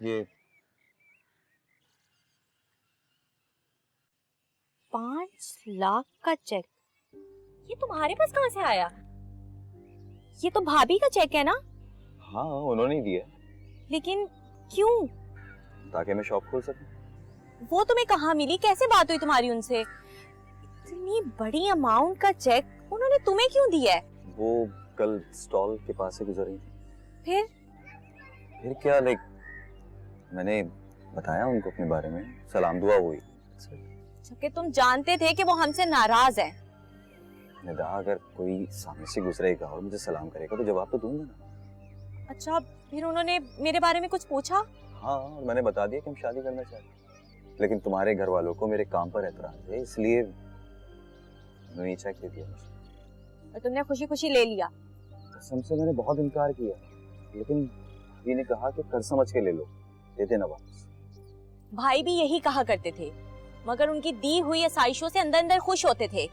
ये 5 लाख का चेक, ये तुम्हारे पास कहाँ से आया? ये तो भाभी का चेक है ना? हाँ उन्होंने ही दिया, लेकिन क्यों? ताकि मैं शॉप खोल सकूं। वो तुम्हें कहाँ मिली? कैसे बात हुई तुम्हारी उनसे? इतनी बड़ी अमाउंट का चेक उन्होंने तुम्हें क्यों दिया है? वो कल स्टॉल के पास से गुजर रही थी। फिर क्या, लाइक मैंने बताया उनको अपने बारे में, सलाम दुआ हुई। जबकि तुम जानते थे कि वो हमसे नाराज है। निदा, अगर कोई सामने से गुजरेगा और मुझे सलाम करेगा तो जवाब तो दूंगा ना। अच्छा, फिर उन्होंने मेरे बारे में कुछ पूछा? हाँ, और मैंने बता दिया कि हम शादी करना चाहते हैं, लेकिन तुम्हारे घर वालों को मेरे काम पर एतराज है, इसलिए उन्होंने चेक दे दिया मुझे। और तुमने खुशी खुशी ले लिया? कसम से मैंने बहुत इनकार किया, लेकिन भाभी ने कहा कि कर समझ के ले लो, दे देना वापस। भाई भी यही कहा करते थे, मगर उनकी दी हुई आसाइशों से अंदर अंदर खुश होते थे।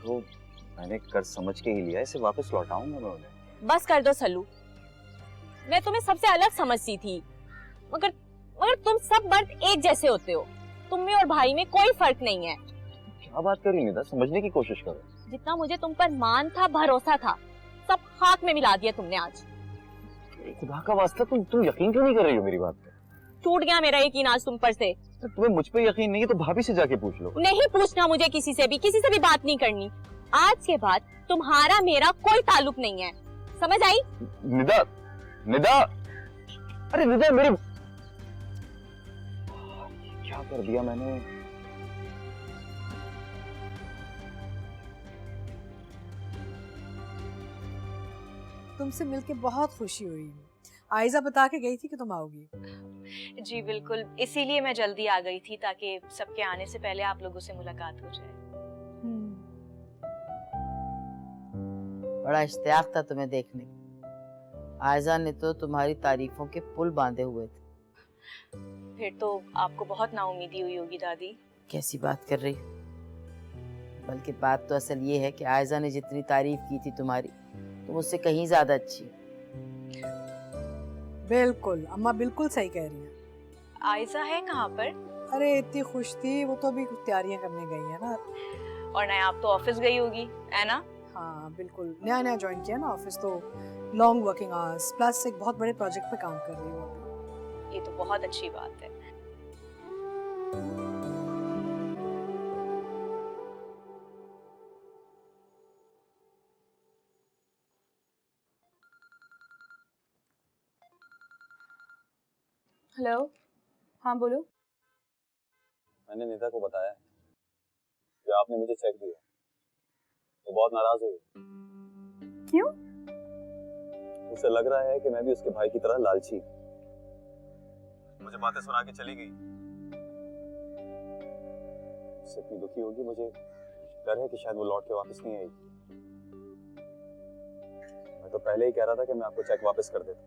तो मैंने कर समझ के ही लिया, इसे वापस लौटाऊंगा मैं उन्हें। बस कर दो सल्लू, मैं तुम्हें सबसे अलग समझती थी, मगर तुम सब मर्द एक जैसे होते हो। तुम में और भाई में कोई फर्क नहीं है। क्या बात कर रही निदा, समझने की कोशिश करो। जितना मुझे तुम पर मान था, भरोसा था, सब खाक में मिला दिया तुमने आज। खुदा का वास्ता, तुम यकीन क्यों नहीं कर रही हो मेरी बात पे? टूट गया मेरा यकीन आज तुम पर से। तुम्हें मुझ पे यकीन नहीं है तो भाभी से जाके पूछ लो। नहीं पूछना मुझे, किसी से भी बात नहीं करनी। आज के बाद तुम्हारा मेरा कोई ताल्लुक नहीं है, समझ आई? निदा, निदा, अरे निदा, मेरे क्या कर दिया मैंने? तुमसे मिलके बहुत खुशी हुई। आयजा बता के गई थी कि तुम आओगी। जी बिल्कुल, इसीलिए मैं जल्दी आ गई थी ताकि सबके आने से पहले आप लोगों से मुलाकात हो जाए। बड़ा इश्तियाक था तुम्हें देखने की। आयजा ने तो तुम्हारी तारीफों के पुल बांधे हुए थे। फिर तो आपको बहुत नाउमीदी हुई होगी दादी। कैसी बात कर रही हो? बल्कि बात तो असल ये है कि आयजा ने जितनी तारीफ की थी तुम्हारी, तुम उससे कहीं ज्यादा अच्छी हो। बिल्कुल, अम्मा बिल्कुल सही कह रही हैं। आयजा है कहाँ पर? अरे इतनी खुश थी, वो तो अभी कुछ तैयारियां करने गई है ना। और नया आप तो ऑफिस गई होगी, है ना? हाँ बिल्कुल, नया नया ज्वाइन किया ना ऑफिस, तो लॉन्ग वर्किंग आवर्स प्लस एक बहुत बड़े प्रोजेक्ट पे काम कर रही हूँ। ये तो बहुत अच्छी बात है। हेलो, हाँ बोलो। मैंने निदा को बताया कि आपने मुझे चेक दिया, वो बहुत नाराज हुई। क्यों? उसे लग रहा है कि मैं भी उसके भाई की तरह लालची, मुझे बातें सुना के चली गई। उससे इतनी दुखी होगी, मुझे डर है कि शायद वो लौट के वापस नहीं आएगी। मैं तो पहले ही कह रहा था कि मैं आपको चेक वापस कर देता,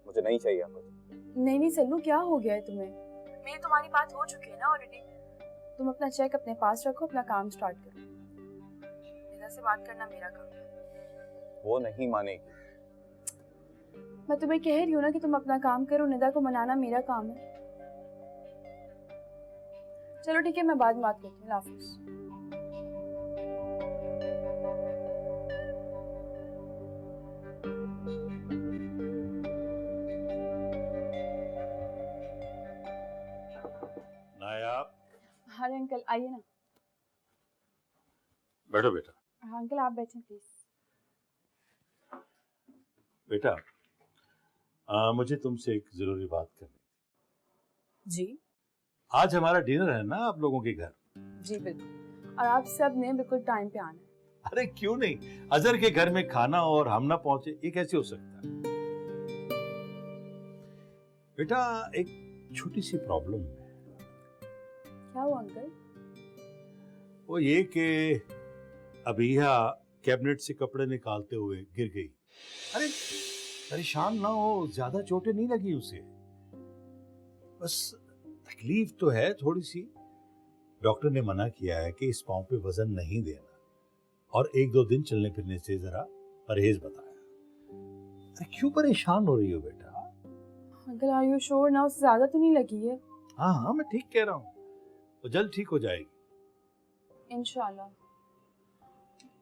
मुझे नहीं चाहिए आपको। नहीं सल्लू, क्या हो गया है तुम्हें? मेरी तुम्हारी बात हो चुकी है ना ऑलरेडी। तुम अपना चेक अपने पास रखो, अपना काम स्टार्ट करो। निदा से बात करना मेरा काम है। वो नहीं मानेगी। मैं तुम्हें कह रही हूँ ना कि तुम अपना काम करो, निदा को मनाना मेरा काम है। चलो ठीक है, मैं बाद में बात करती हूँ। हाफिज। नायाब, हाँ अंकल आइए ना। बैठो बेटा। हाँ अंकल आप बैठें प्लीज। बेटा, मुझे तुमसे एक जरूरी बात करनी थी। जी आज हमारा डिनर है ना आप लोगों के घर। जी बिल्कुल, और आप सब ने बिल्कुल टाइम पे आना है। अरे क्यों नहीं, अजहर के घर में खाना और हम ना पहुंचे, ये कैसे हो सकता है? बेटा एक छोटी सी प्रॉब्लम है। क्या हुआ अंकल? वो ये कि अभिया कैबिनेट से कपड़े निकालते हुए गिर गई। अरे परेशान ना हो, ज्यादा चोटें नहीं लगी उसे, बस तकलीफ तो है थोड़ी सी। डॉक्टर ने मना किया है कि इस पांव पे वजन नहीं देना और 1-2 दिन चलने फिरने से जरा परहेज बताया। अरे क्यों परेशान हो रही हो बेटा? अंकल आर यू श्योर ना, उससे ज्यादा तो नहीं लगी है? हाँ हाँ, मैं ठीक कह रहा हूँ, वो जल्द ठीक हो जाएगी। इंशाल्लाह।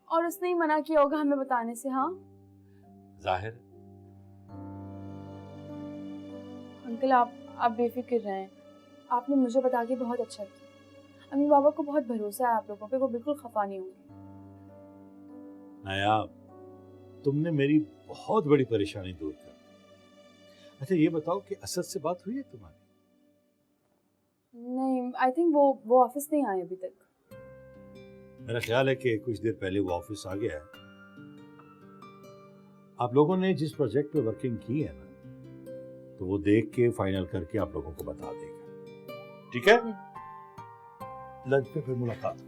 और उसने ही मना किया होगा हमें बताने से? हाँ जाहिर। अंकल आप बेफिक्र रहें, आपने मुझे बता के बहुत अच्छा किया। अम्मी बाबा को बहुत भरोसा है आप लोगों पे, वो बिल्कुल खफा नहीं होंगे। नायाब, तुमने मेरी बहुत बड़ी परेशानी दूर कर दी। अच्छा ये बताओ कि असद से बात हुई है तुम्हारी? नहीं, आई थिंक वो ऑफिस नहीं आए अभी तक। मेरा ख्याल है कि कुछ देर पहले वो ऑफिस आ गया है। आप लोगों ने जिस प्रोजेक्ट पे वर्किंग की है ना, तो वो देख के फाइनल करके आप लोगों को बता देगा, ठीक है? लंच पे फिर मुलाकात।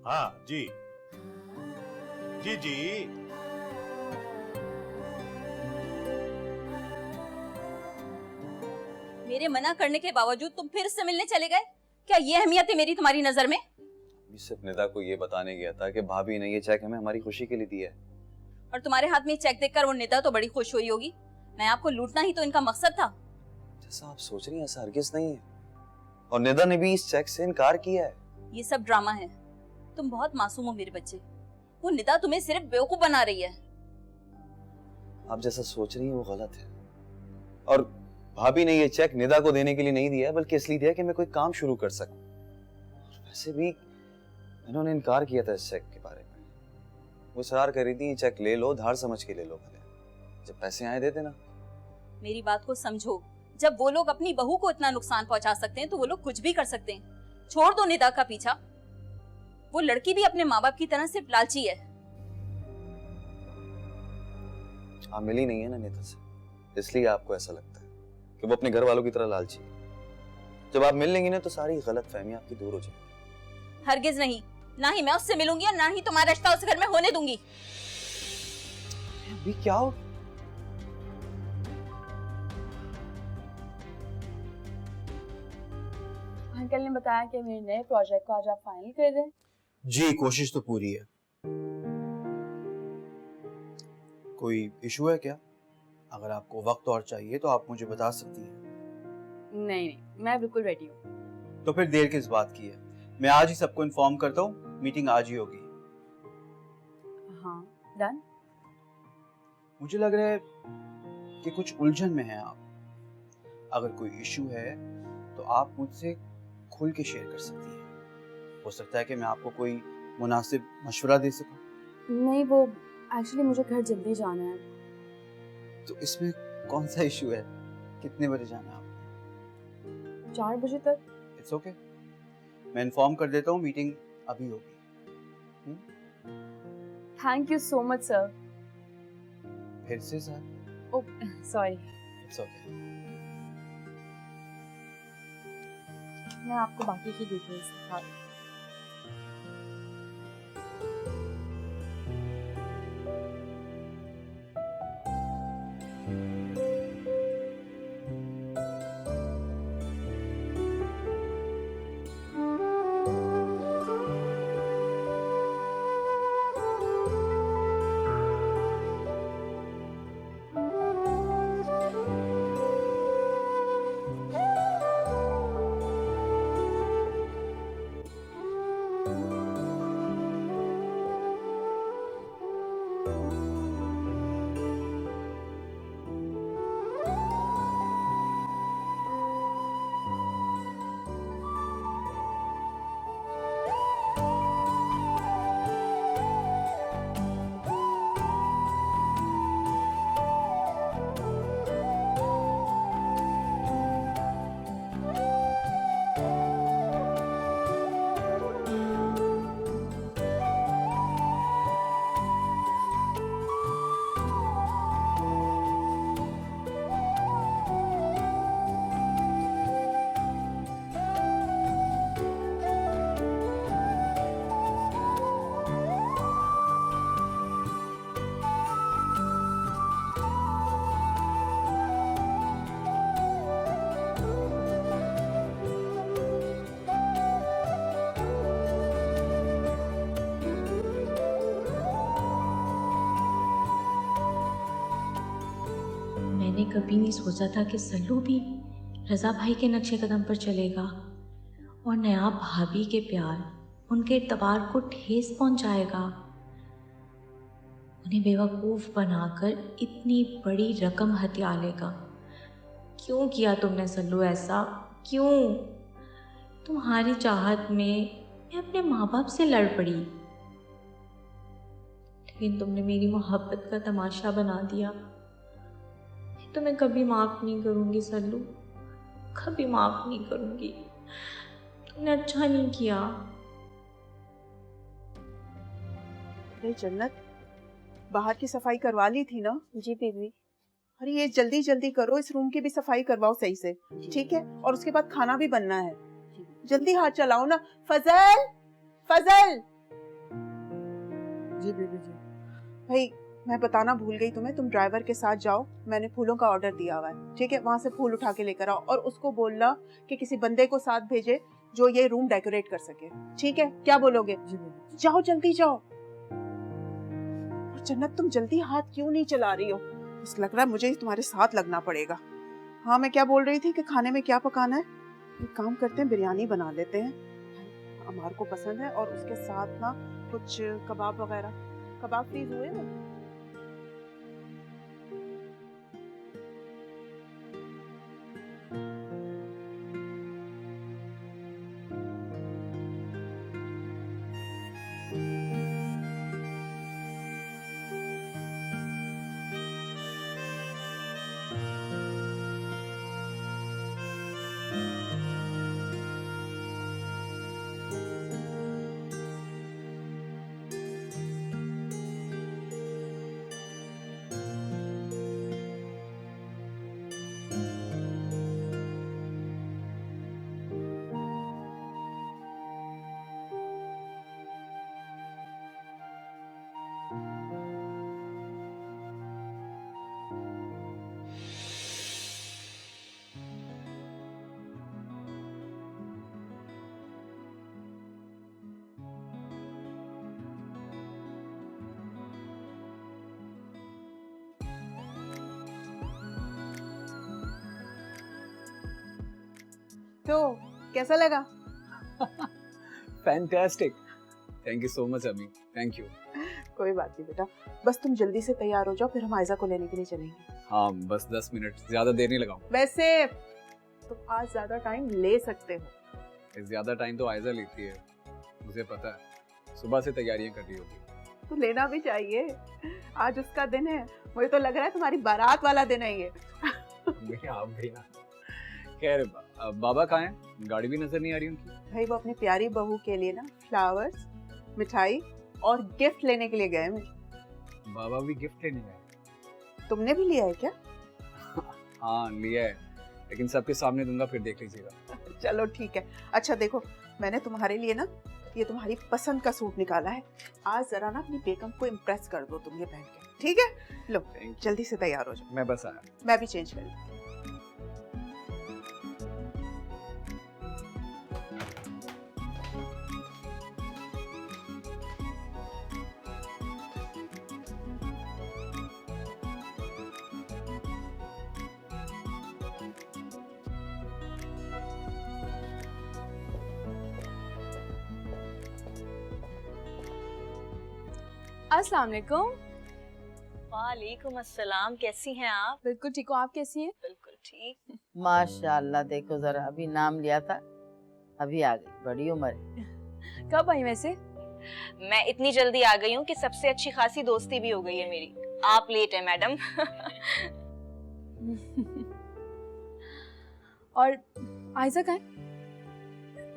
हाँ जी जी जी। मेरे मना करने के बावजूद तुम फिर से मिलने चले गए? क्या ये अहमियत है मेरी तुम्हारी नजर में? अभी सिर्फ निदा को ये बताने गया था कि भाभी ने ये चेक हमें हमारी खुशी के लिए दिया है। और तुम्हारे हाथ में चेक देखकर वो निदा तो बड़ी खुश हुई होगी। मैं आपको लूटना ही तो इनका मकसद था। जैसा आप सोच रही हैं ऐसा हरगिज नहीं है, और निदा ने भी इस चेक से इनकार किया है। ये सब ड्रामा है। तुम बहुत मासूम हो मेरे बच्चे। वो निदा तुम्हें सिर्फ बेवकूफ बना रही है। आप जैसा सोच रही हैं वो गलत है। और भाभी ने ये चेक निदा को देने के लिए नहीं दिया, बल्कि इसलिए दिया कि मैं कोई काम शुरू कर सकूं। वैसे भी इन्होंने इनकार किया था इस चेक के बारे में। वो इसरार कर रही थी, चेक ले लो, धार समझ के ले लो, भले जब पैसे आए दे देना। मेरी बात को समझो। जब वो लोग अपनी बहू को इतना नुकसान पहुंचा सकते हैं तो वो लोग कुछ भी कर सकते हैं। छोड़ दो निदा का पीछा। वो लड़की भी अपने माँ बाप की तरह सिर्फ लालची है। आप मिली नहीं है ना निदा से, इसलिए आपको ऐसा लगता है कि वो अपने घर वालों की तरह लालची है। जब आप मिल लेंगी ना तो सारी गलतफहमी आपकी दूर हो जाएगी। हरगिज नहीं। ना ही मैं उससे मिलूंगी और ना ही तुम्हारा रिश्ता उस घर में होने दूंगी। अभी क्या हो? अंकल ने बताया कि मेरे नए प्रोजेक्ट को आज आप फाइनल कर रहे हैं। जी, कोशिश तो पूरी है। कोई इशू है क्या? अगर आपको वक्त और चाहिए तो आप मुझे बता सकती हैं। नहीं, मैं बिल्कुल रेडी हूँ। तो फिर देर किस बात की है? मैं आज ही सबको इन्फॉर्म करता हूँ, मीटिंग आज ही होगी। हाँ, डन। मुझे लग रहा है कि कुछ उलझन में हैं आप। अगर कोई इशू है तो आप मुझसे खुल के शेयर कर सकती हैं। हो सकता है कि मैं आपको कोई मुनासिब मशवरा दे सकूं। नहीं, वो एक्चुअली मुझे घर जल्दी जाना है। तो इसमें कौन सा इशू है? कितने बजे जाना है आपको? 4 बजे तक। इट्स ओके, मैं इन्फॉर्म कर देता हूँ, मीटिंग अभी होगी। Thank you so much sir. फिर से sir? Oh sorry. It's okay. मैं आपको बाकी की डिटेल्स दिखा दूँ। मैंने कभी नहीं सोचा था कि सल्लू भी रज़ा भाई के नक्शे कदम पर चलेगा और नया भाभी के प्यार उनके इतबार को ठेस पहुंचाएगा। उन्हें बेवकूफ़ बनाकर इतनी बड़ी रकम हथिया लेगा। क्यों किया तुमने सल्लू ऐसा? क्यों? तुम्हारी चाहत में मैं अपने माँ बाप से लड़ पड़ी, लेकिन तुमने मेरी मोहब्बत का तमाशा बना दिया। मैं तुम्हें कभी माफ़ नहीं करूँगी सल्लू, कभी माफ़ नहीं करूँगी। तुमने अच्छा नहीं किया। अरे जन्नत, बाहर की सफाई करवा ली थी ना? जी बीबी। अरे ये जल्दी जल्दी करो, इस रूम की भी सफाई करवाओ सही से, ठीक है? और उसके बाद खाना भी बनना है, जल्दी हाथ चलाओ ना। फजल, फजल। जी बीबी जी। भाई मैं बताना भूल गई तुम्हें, तुम ड्राइवर के साथ जाओ, मैंने फूलों का ऑर्डर दिया हुआ है, ठीक है? वहां से फूल उठा के लेकर आओ और उसको बोलना कि किसी बंदे को साथ भेजे जो ये रूम डेकोरेट कर सके, ठीक है? क्या बोलोगे? जी बीबी। जाओ जल्दी जाओ। और जन्नत तुम जल्दी हाथ क्यों नहीं चला रही हो? बस लग रहा है मुझे तुम्हारे साथ लगना पड़ेगा। हाँ मैं क्या बोल रही थी कि खाने में क्या पकाना है? एक काम करते हैं, बिरयानी बना लेते हैं, अमार को पसंद है, और उसके साथ ना कुछ कबाब वगैरह। कबाब फ्रीज हुए ना? तो कैसा लगा? Fantastic, thank you so much अम्मी, थैंक यू। कोई बात नहीं बेटा, बस तुम जल्दी से तैयार हो जाओ, फिर हम आयजा को लेने के लिए चलेंगे। हाँ बस 10 मिनट, ज्यादा देर नहीं लगाऊं। वैसे तुम आज ज्यादा टाइम ले सकते हो। ज्यादा टाइम तो आयजा लेती है, मुझे पता है, सुबह से तैयारियां कर रही होगी। तो लेना भी चाहिए, आज उसका दिन है। मुझे तो लग रहा है तुम्हारी बारात वाला दिन है ये। आप भी ना। खैर बाबा कहाँ हैं? गाड़ी भी नजर नहीं आ रही उनकी। भाई वो अपनी प्यारी बहू के लिए ना फ्लावर्स, मिठाई और गिफ्ट लेने के लिए गए हैं। बाबा भी गिफ्ट लेने गए? तुमने भी लिया है क्या? हाँ लिया है, लेकिन सबके सामने दूंगा, फिर देख लीजिएगा। चलो ठीक है। अच्छा देखो, मैंने तुम्हारे लिए ना ये तुम्हारी पसंद का सूट निकाला है, आज जरा ना अपनी बेगम को इम्प्रेस कर दो तुम ये पहन के, ठीक है? लो जल्दी से तैयार हो जाओ। मैं बस आया। मैं भी चेंज कर लूं। अस्सलाम वालेकुम। वालेकुम अस्सलाम, कैसी हैं आप? बिल्कुल ठीक हूँ, आप कैसी हैं? बिल्कुल ठीक। माशाल्लाह, देखो जरा, अभी नाम लिया था, अभी आ गई, बड़ी उम्र है। कब आई वैसे? मैं इतनी जल्दी आ गई हूँ कि सबसे अच्छी खासी दोस्ती भी हो गई है मेरी। आप लेट हैं मैडम। और आयजा कहाँ है?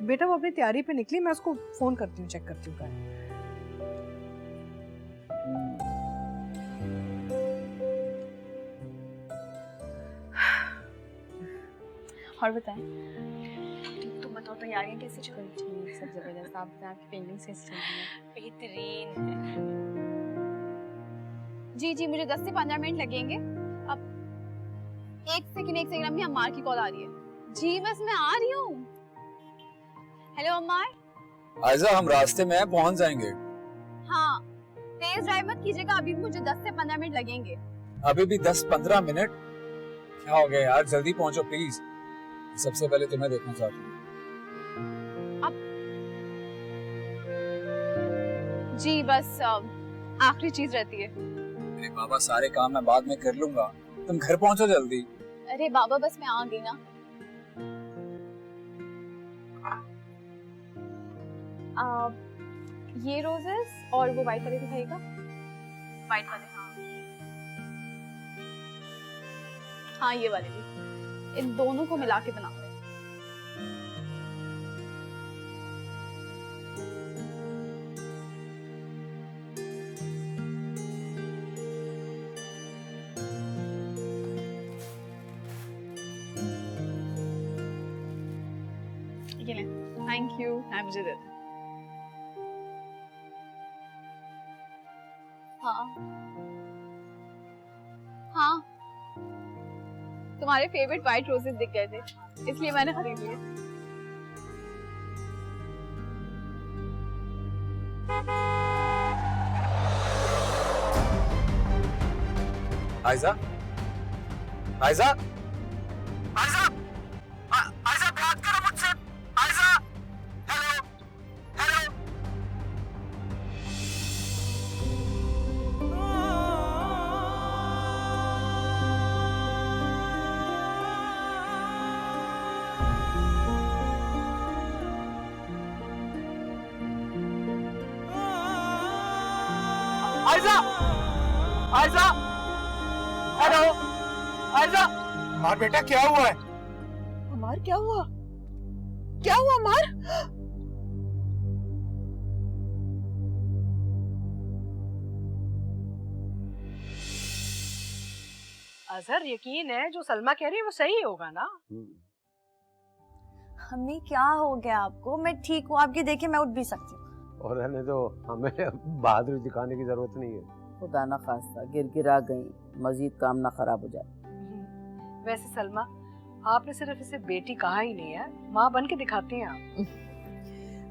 बेटा वो अपनी तैयारी पे निकली, मैं उसको फोन करती हूँ, चेक करती हूँ कहाँ है। और बताएं, तुम बताओ तैयारियां कैसी चल रही हैं? सब जबरदस्त। आप बताएं, आपकी पेंटिंग्स कैसी चल रही हैं? बेहतरीन। जी जी, मुझे 10 से 15 मिनट लगेंगे। अब एक सेकंड अम्मी, अम्मार की कॉल आ रही है। जी बस मैं आ रही हूँ। हेलो अम्मार। आयजा हम रास्ते में हैं, पहुंच जाएंगे। हाँ तेज ड्राइव मत कीजिएगा, अभी भी मुझे 10 से 15 मिनट लगेंगे। अभी भी 10-15 मिनट? क्या हो गया यार, जल्दी पहुंचो प्लीज। सबसे पहले तुम्हें देखना चाहता हूँ। जी बस आखिरी चीज रहती है। अरे बाबा, सारे काम मैं बाद में कर लूंगा, तुम घर पहुंचो जल्दी। अरे बाबा बस मैं आ गई ना। ये रोजेस और वो वाइट वाले दिखाएगा। वाइट वाले, हाँ हाँ ये वाले भी, इन दोनों को मिला के बनाओ। ये ले, थैंक यू। हाँ मुझे दे दो। हाँ हाँ, तुम्हारे फेवरेट व्हाइट रोजेस दिख गए थे, इसलिए मैंने खरीद लिए। आयजा, आयजा, आयजा, आयजा बात करो मुझसे। Aiza, hello, hello. Aiza, Aiza, hello, Aiza. मार बेटा, क्या हुआ है? अमार क्या हुआ? क्या हुआ अमार? अजहर, यकीन है जो सलमा कह रही है वो सही होगा ना? अम्मी क्या हो गया आपको? मैं ठीक हूँ, आपकी देखे मैं उठ भी सकती हूँ। और रहने दो, हमें बहादुरी दिखाने की जरूरत नहीं है। खुदा ना खास्ता गिरगिरा गई, मजीद काम ना खराब हो जाए। वैसे सलमा, आपने सिर्फ इसे बेटी कहा ही नहीं है, माँ बन के दिखाती हैं आप।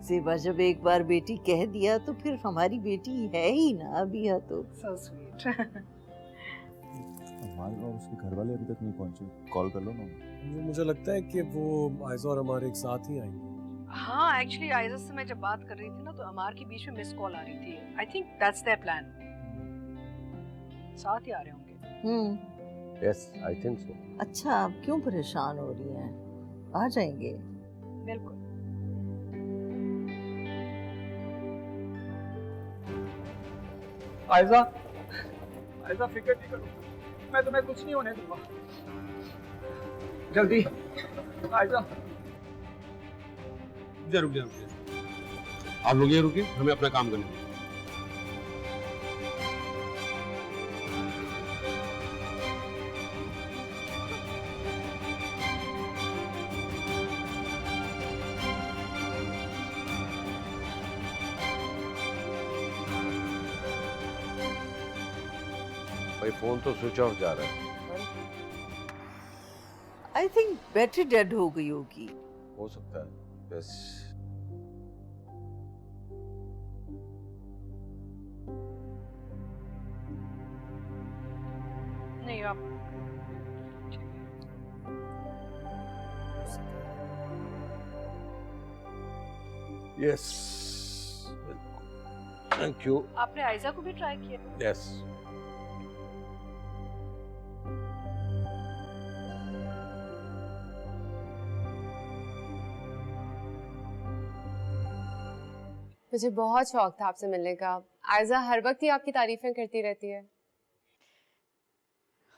सेबा, जब एक बार बेटी कह दिया तो फिर हमारी बेटी है ही ना अभी। है तो So sweet। हमारे और उसके घर वाले अभी तक नहीं पहुंचे, कॉल कर लो ना। मुझे लगता है कि वो आयजा और हमारे एक साथ ही आएंगे। हाँ, एक्चुअली आयजा से मैं जब बात कर रही थी ना तो अमार के बीच में मिस कॉल आ रही थी। I think that's their plan. साथ ही आ रहे होंगे। Yes, I think so. अच्छा, आप क्यों परेशान हो रही हैं? आ जाएंगे। बिल्कुल। आयजा, आयजा फिक्र नहीं करो, मैं तुम्हें कुछ नहीं होने दूंगा। जल्दी आयजा। जरूर जरूर, आप लोग ये रुकिए, हमें अपना काम करने दीजिए। भाई फोन तो स्विच ऑफ जा रहा है। आई थिंक बैटरी डेड हो गई होगी। हो सकता है। यस। नहीं आप यस, थैंक यू। आपने आयजा को भी ट्राई किया? यस। मुझे बहुत शौक था आपसे मिलने का। आयजा हर वक्त ही आपकी तारीफें करती रहती है।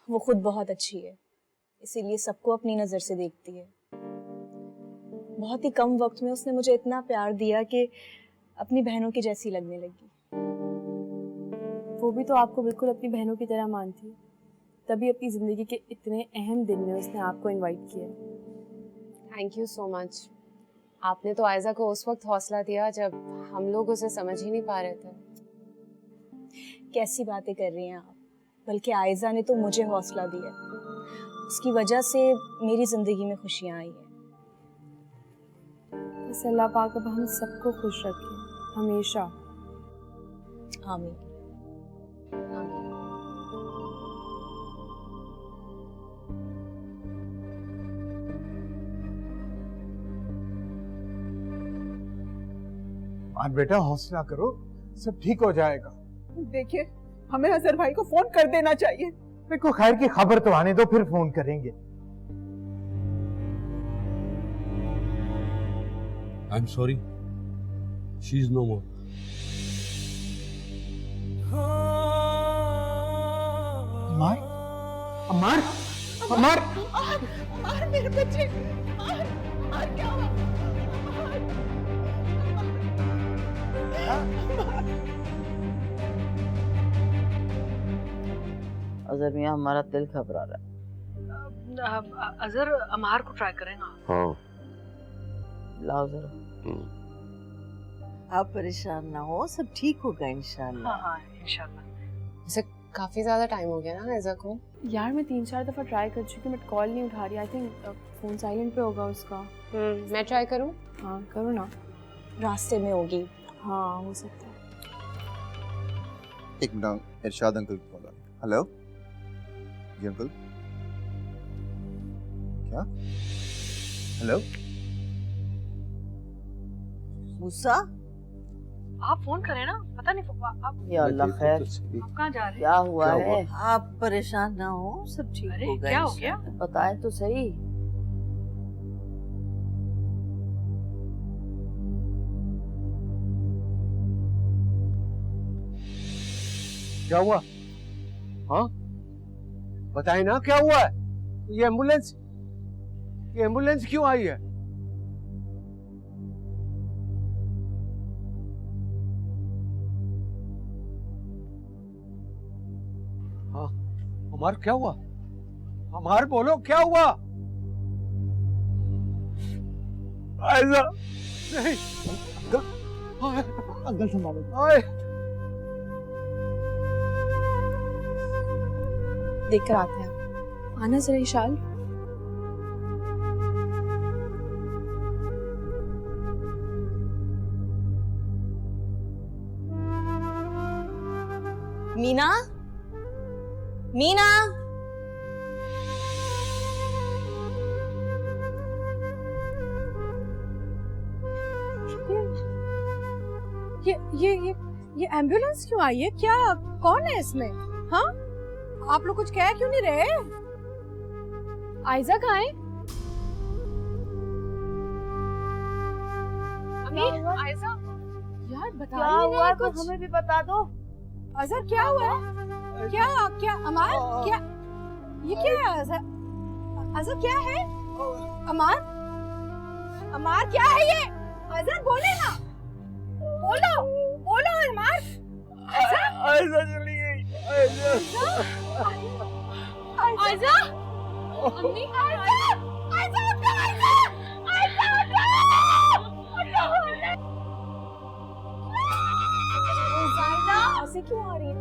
वो खुद बहुत अच्छी है, इसीलिए सबको अपनी नजर से देखती है। बहुत ही कम वक्त में उसने मुझे इतना प्यार दिया कि अपनी बहनों की जैसी लगने लगी। वो भी तो आपको बिल्कुल अपनी बहनों की तरह मानती है, तभी अपनी जिंदगी के इतने अहम दिन में उसने आपको इनवाइट किया। Thank you so much. आपने तो आयजा को उस वक्त हौसला दिया जब हम लोग उसे समझ ही नहीं पा रहे थे। कैसी बातें कर रही हैं आप? बल्कि आयजा ने तो मुझे हौसला दिया, उसकी वजह से मेरी जिंदगी में खुशियां आई हैं। बस अल्लाह पाक अब हम सबको खुश रखे हमेशा। आमीन। मान बेटा हौसला करो, सब ठीक हो जाएगा। देखिए, हमें अजहर भाई को फोन कर देना चाहिए। देखो खैर की खबर तो आने दो, फिर फोन करेंगे। I am sorry, she is no more. Amar, Amar, Amar, Amar मेरे बच्चे, अमर क्या हुआ? अजहर मियाँ, हमारा दिल घबरा रहा है। अजहर, अमार को ट्राई करें ना। हाँ लाओ जरा। आप परेशान ना हो, सब ठीक होगा इंशाल्लाह। हाँ इंशाल्लाह। वैसे काफी ज्यादा टाइम हो गया ना ऐसा को। यार मैं 3-4 दफा ट्राई कर चुकी हूँ बट कॉल नहीं उठा रही। आई थिंक फोन साइलेंट पे होगा उसका। मैं ट्राई करूँ? हाँ करो ना। रास्ते में होगी। हाँ हो सकता है। एक मिनट, इरशाद अंकल को बोला। हेलो जी अंकल, क्या? हेलो मूसा, आप फोन करें ना, पता नहीं आप या अल्लाह खैर, आप कहाँ जा रहे हैं? क्या हुआ है? आप परेशान ना हो, सब ठीक अरे, होगा। क्या हो गया? बताएं तो सही। क्या हुआ? हाँ बताए ना क्या हुआ है? ये एम्बुलेंस क्यों आई है? हाँ अमर, क्या हुआ? अमर बोलो, क्या हुआ? आयजा नहीं अंकल संभालो। देख कर आते हैं। आना जरा विशाल। मीना, मीना, ये एम्बुलेंस क्यों आई है? क्या कौन है इसमें? हाँ आप लोग कुछ कह क्यों नहीं रहे? आयजा कहाँ है? आयजा यार बता क्या हुआ कुछ हमें भी बता दो। अजहर क्या हुआ? क्या क्या अमार क्या? ये क्या है अजहर? अजहर क्या है? अमार, अमार क्या है ये? अजहर बोले ना, बोलो बोलो अमार। आयजा चली गई। आयजा, अम्मी, आयजा, आयजा, आयजा, आयजा, जायदा ऐसे क्यों आ रही है?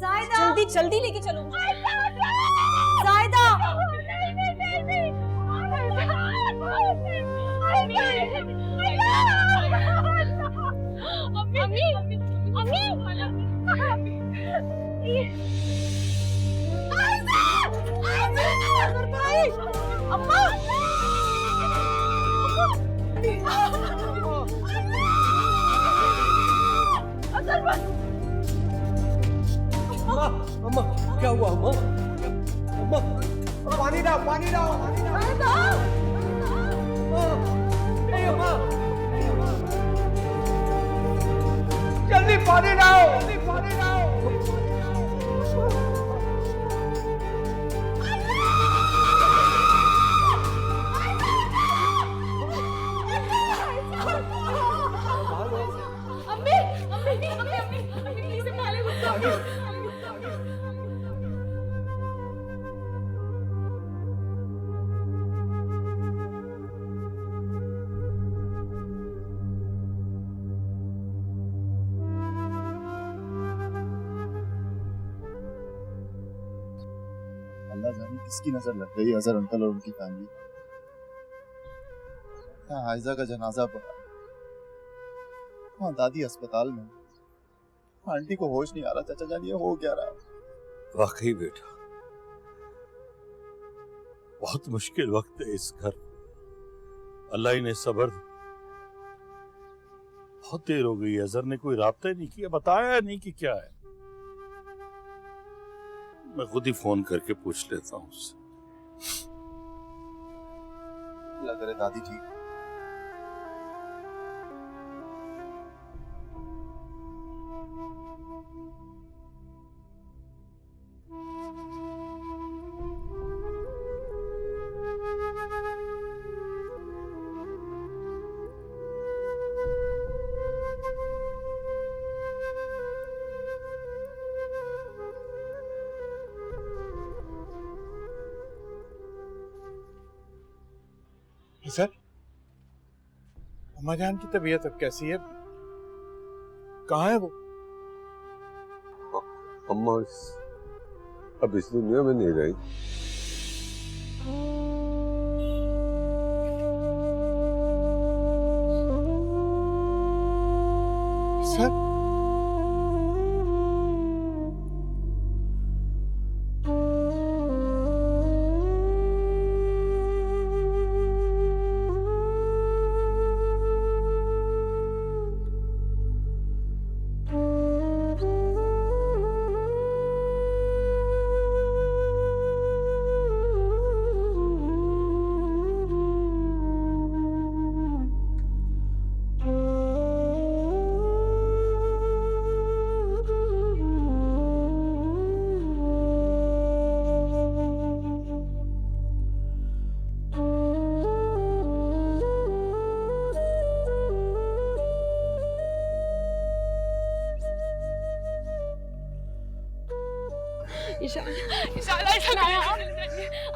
जायदा जल्दी जल्दी लेके चलो। जायदा अम्मी, अम्मी, अम्मा, अम्मा क्या हुआ? अम्मा, अम्मा पानी डाल, पानी डाल, पानी डाल। नहीं अम्मा, जल्दी पानी लाओ, जल्दी पानी लाओ। अम्मी, अम्मी, अम्मी, अम्मी, अम्मी प्लीज संभाले मुझको। अल्लाह जाने किसकी नजर लग गई अजहर अंकल और उनकी फैमिली। यहाँ आयजा का जनाजा पड़ा, वहाँ दादी अस्पताल में, आंटी को होश नहीं आ रहा। चाचा जान ये हो क्या रहा है? वाकई बेटा, बहुत मुश्किल वक्त है इस घर। अल्लाह ही ने सब्र बहुत देर हो गई है, अजहर ने कोई राब्ता ही नहीं किया, बताया नहीं कि क्या है। मैं खुद ही फोन करके पूछ लेता हूँ उससे। अल्लाह करे दादी ठीक। सर, अम्मा जान की तबीयत अब कैसी है? कहाँ है वो? अम्मा अब इस दुनिया में नहीं रही। सर,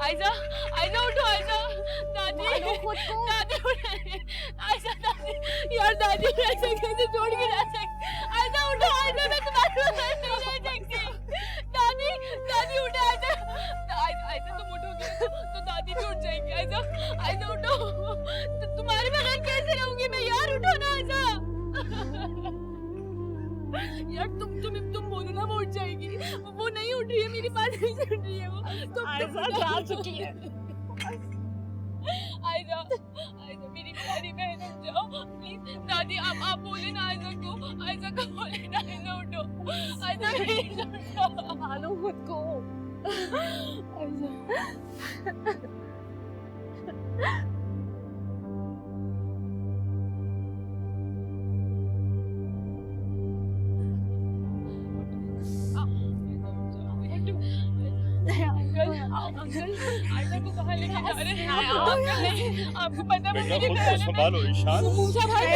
आयजा आयजा उठो आयजा दादी दादी आयजा दादी यार दादी ऐसे कैसे छोड़ के जा सकते आयजा उठो आयजा मैं तुम्हारे साथ नहीं रह सकती दादी दादी उठो आयजा आयजा तुम उठोगे तो दादी भी उठ जाएगी आयजा आयजा उठो तुम्हारे बगैर कैसे रहूंगी मैं यार उठो ना आयजा यार तुम बोलो ना वो उठ जाएगी वो नहीं उठ रही है मेरी बात नहीं सुन रही है वो तुम जा चुकी है आयजा आयजा मेरी प्यारी बहन उठ जाओ प्लीज दादी आप बोले ना आयजा को बोले ना आयजा उठो आयजा प्लीज उठो संभालो खुद को आयजा अंकल आयजा को कहाँ लेके जा रहे हैं आपको पता है बेटा खुद को संभालो ईशान। मूसा भाई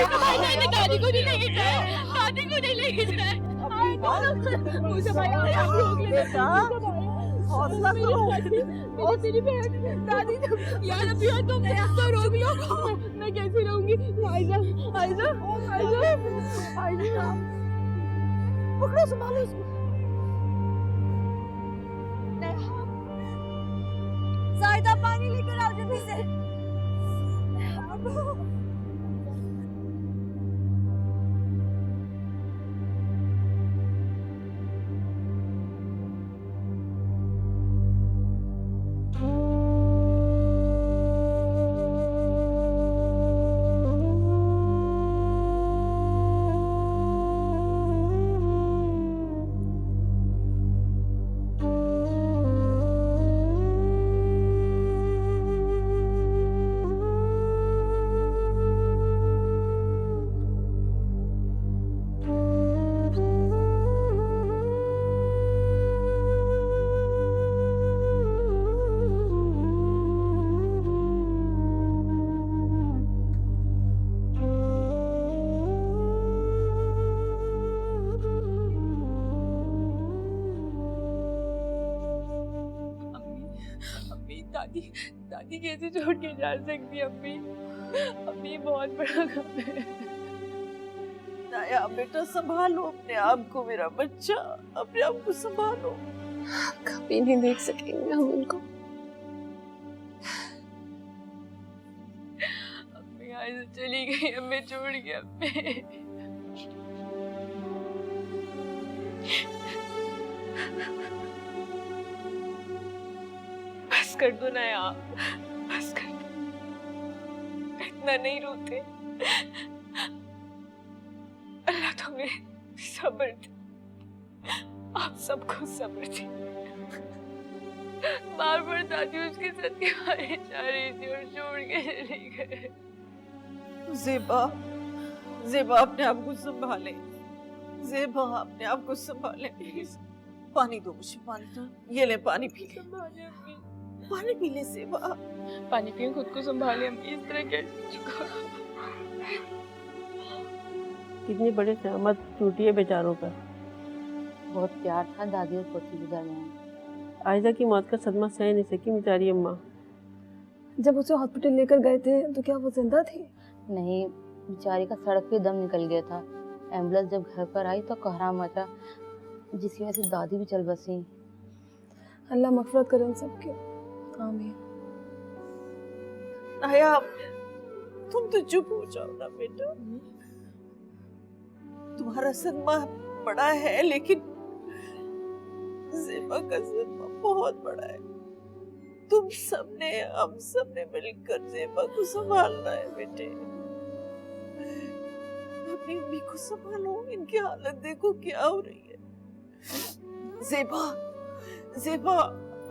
दादी को नहीं लेके जाए दादी को नहीं लेके जाए मूसा भाई आप रोक ले हौसला करो मेरी बहन दादी यार अभी तुम तो रोक लो मैं कैसे रहूंगी आयजा आयजा आयजा आयजा पकड़ो संभालो इसको ज़ाहिदा पानी लेकर आओ जल्दी से दादी कैसे छोड़ के जा सकती अम्मी अम्मी बहुत बड़ा गम है नाया बेटा संभालो अपने आप को मेरा बच्चा अपने आप को संभालो कभी नहीं देख सकेंगे हम उनको अम्मी आज चली गई अम्मी छोड़ के अम्मी बस कर दो ना यार बस कर दो इतना नहीं रोते में सब्र थी, आप सबको सब्र थी। बार बार दादी उसके साथ खाने जा रही थी और छोड़ के चली गए। ज़ेबा, ज़ेबा अपने आप को संभाले, ज़ेबा अपने आप को संभाले। पानी दो मुझे, पानी दो। ये ले पानी पी ले, पानी पी ले ज़ेबा। पानी पिए, खुद को संभाले अम्मी, इस तरह कैसे? कितनी बड़ी क़यामत टूटी है बेचारों पर। बहुत प्यार था दादी और पोती के दरमियान। आयजा की मौत का सदमा सह नहीं सकी बेचारी अम्मा। जब उसे हॉस्पिटल लेकर गए थे तो क्या वो जिंदा थी? नहीं, बेचारी का सड़क पे दम निकल गया था। एम्बुलेंस जब घर पर आई तो कोहराम मचा, जिसकी वजह से दादी भी चल बसी। अल्लाह मग़फ़िरत करे उन सबके। आमीन। नायाब, तुम तो चुप हो जाओ ना बेटा। तुम्हारा सदमा बड़ा है, लेकिन ज़ेबा का सदमा बहुत बड़ा है। तुम सबने, हम सबने मिलकर ज़ेबा को संभालना है बेटे। अपनी अम्मी को संभालो, इनकी हालत देखो क्या हो रही है। ज़ेबा, ज़ेबा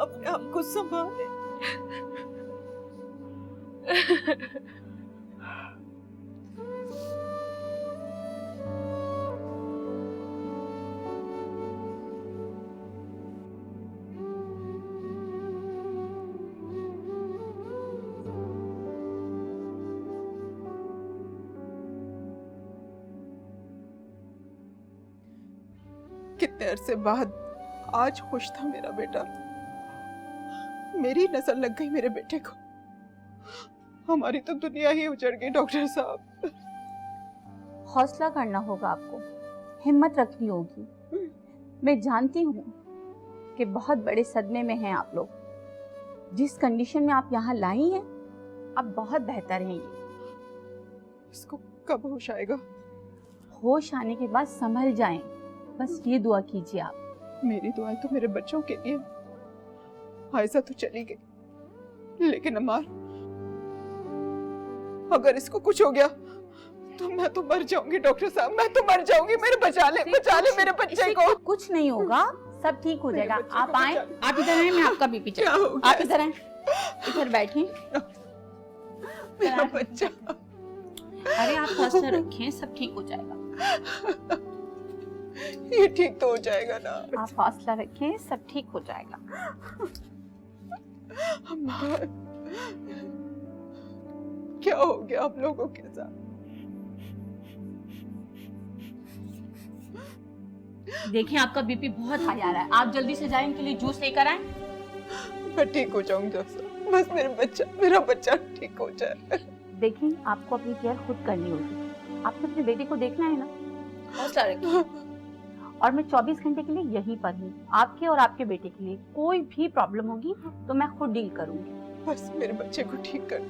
अपने आप को संभाले। कितने अरसे बाद आज खुश था मेरा बेटा। मेरी नजर लग गई मेरे बेटे को। हमारी तो दुनिया ही उजड़ गई डॉक्टर साहब। हौसला करना होगा आपको, हिम्मत रखनी होगी। मैं जानती हूँ कि बहुत बड़े सदमे में हैं आप लोग। जिस कंडीशन में आप यहाँ लाई हैं, अब बहुत बेहतर हैं ये। इसको कब होश आएगा? होश आने के बाद संभल जाएं, बस ये दुआ कीजिए आप। मेरी दुआएं तो मेरे बच्चों के लिए। आयजा तो चली गई, लेकिन अमार, अगर इसको कुछ हो गया तो मैं तो मर जाऊंगी डॉक्टर साहब, मैं तो मर जाऊंगी। मेरे बचा ले मेरे बच्चे को। कुछ नहीं होगा, सब ठीक हो जाएगा। आप आए, आप इधर आए, मैं आपका बीपी चेक। आप इधर आए, इधर बैठिए। मेरा बच्चा। अरे आप हौसला रखें, सब ठीक हो जाएगा। ये ठीक तो हो जाएगा ना? आप हौसला रखें, सब ठीक हो जाएगा। अम्मा, क्या हो गया आप लोगों के साथ? देखिए आपका बीपी बहुत हाई आ रहा है, आप जल्दी से जाएं, इनके लिए जूस लेकर आएं। मैं ठीक हो जाऊंगी डॉक्टर, बस मेरा बच्चा ठीक हो जाए। देखिए आपको अपनी केयर खुद करनी होगी। आपको अपने बेटे को देखना है ना, हौसला रखिए। और मैं 24 घंटे के लिए यहीं पर हूँ, आपके और आपके बेटे के लिए। कोई भी प्रॉब्लम होगी तो मैं खुद डील करूंगी। बस मेरे बच्चे को ठीक कर।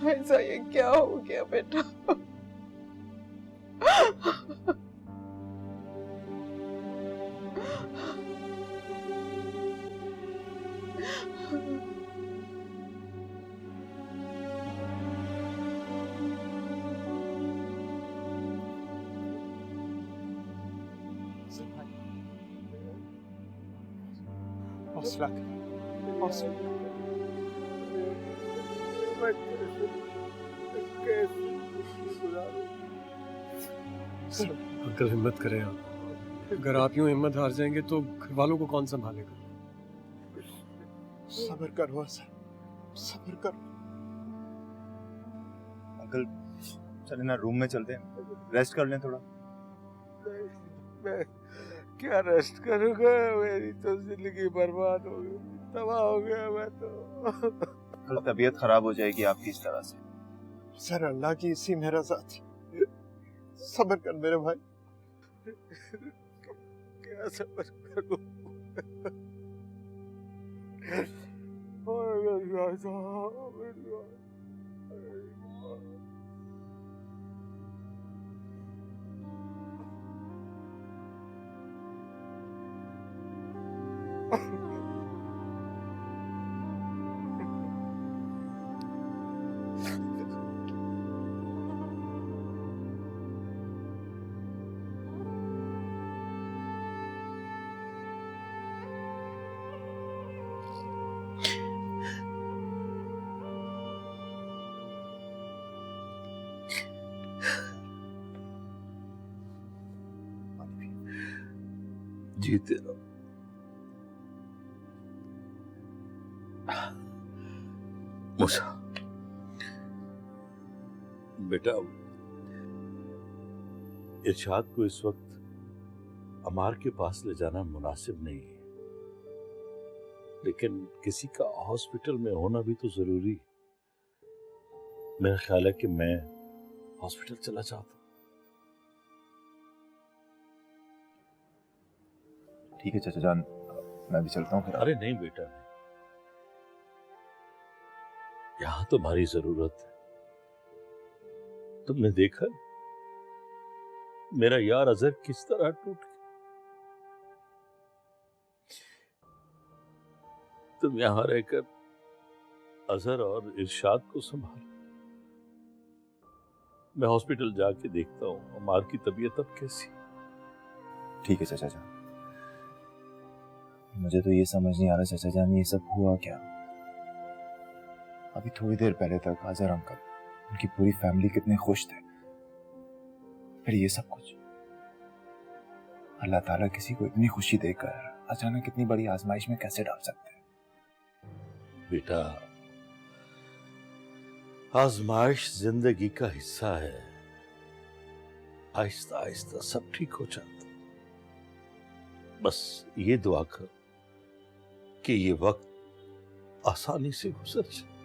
ऐसा ये क्या हो गया बेटा? हौसला हौसला। अंकल हिम्मत करें आप। अगर आप यूं हिम्मत हार जाएंगे तो घर वालों को कौन संभालेगा? सब्र करो सर, सब्र करो। अंकल चले ना, रूम में चलते हैं, रेस्ट कर लें थोड़ा। मैं क्या रेस्ट करूंगा? मेरी तो जिंदगी बर्बाद हो गई, तबाह हो गया मैं तो। कल तबीयत खराब हो जाएगी आपकी इस तरह से। सर अल्लाह की इसी मेरा साथ। सब्र कर मेरे भाई। क्या सब्र करूं? जीते रहो। मूसा बेटा, इरशाद को इस वक्त अमार के पास ले जाना मुनासिब नहीं है, लेकिन किसी का हॉस्पिटल में होना भी तो जरूरी है। मेरा ख्याल है कि मैं हॉस्पिटल चला जाता हूँ। ठीक है चाचा जान, मैं भी चलता हूँ फिर। अरे नहीं बेटा, नहीं, यहां तुम्हारी जरूरत है। तुमने देखा मेरा यार अजहर किस तरह टूट गया। तुम यहां रहकर अजहर और इरशाद को संभालो। मैं हॉस्पिटल जाके देखता हूँ अमार की तबीयत अब कैसी। ठीक है चाचा जान। मुझे तो ये समझ नहीं आ रहा चाचा जान, ये सब हुआ क्या? अभी थोड़ी देर पहले तक अजहर अंकल, उनकी पूरी फैमिली कितने खुश थे, फिर ये सब कुछ। अल्लाह ताला किसी को इतनी खुशी देकर अचानक इतनी बड़ी आजमाइश में कैसे डाल सकते हैं? बेटा, आजमाइश जिंदगी का हिस्सा है। आहिस्ता आहिस्ता सब ठीक हो जाता। बस ये दुआ कर कि ये वक्त आसानी से गुजर जाए।